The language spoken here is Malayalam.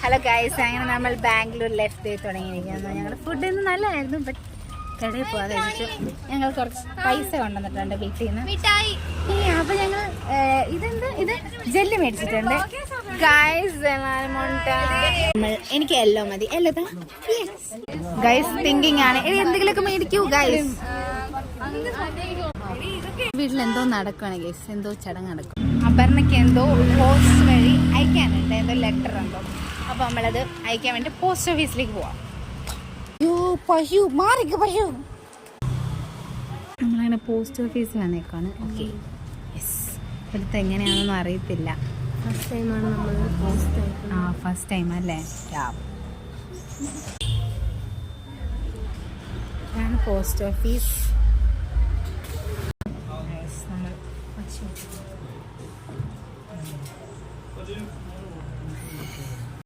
ഹലോ ഗൈസ്, അങ്ങനെ നമ്മൾ ബാംഗ്ലൂരിലെത്തി തുടങ്ങിയിരിക്കുന്നു. ഞങ്ങളുടെ ഫുഡ് ഇന്ന് നല്ലതായിരുന്നു. ബട്ട് കടയിൽ പോകാതെ വെച്ചു ഞങ്ങൾ കുറച്ച് പൈസ കൊണ്ടുവന്നിട്ടുണ്ട് വീട്ടിൽ നിന്ന്. അപ്പൊ ഞങ്ങൾ ഇത് ജെല്ലി മേടിച്ചിട്ടുണ്ട് ഗൈസ്. എനിക്ക് എല്ലോ മതി. എല്ലോ ഗൈസ് തിങ്കിങ് ആണ്. എന്തെങ്കിലുമൊക്കെ മേടിക്കൂ ഗൈസ്. വീട്ടിലെന്തോ നടക്കുകയാണ് ഗൈസ്, എന്തോ ചടങ്ങ് നടക്കും. അപർണയ്ക്ക് എന്തോ പോസ്റ്റ് വഴി അയക്കാനുണ്ട്, എന്തോ ലെറ്റർ ഉണ്ടോ. അപ്പൊ നമ്മളത് അയക്കാൻ വേണ്ടി പോസ്റ്റ് ഓഫീസിലേക്ക് പോവാം. പശു മാറിക്ക് പശു. നമ്മളങ്ങനെ പോസ്റ്റ് ഓഫീസിൽ വന്നേക്കാണ്. Okay, yes. ഇവിടുത്തെ എങ്ങനെയാണെന്നൊന്നും അറിയത്തില്ല. ഫസ്റ്റ് ടൈമാണ് നമ്മൾ പോസ്റ്റ്. ഫസ്റ്റ് ടൈം അല്ലേ? ഇതാണ് പോസ്റ്റ് ഓഫീസ്. നമ്മൾ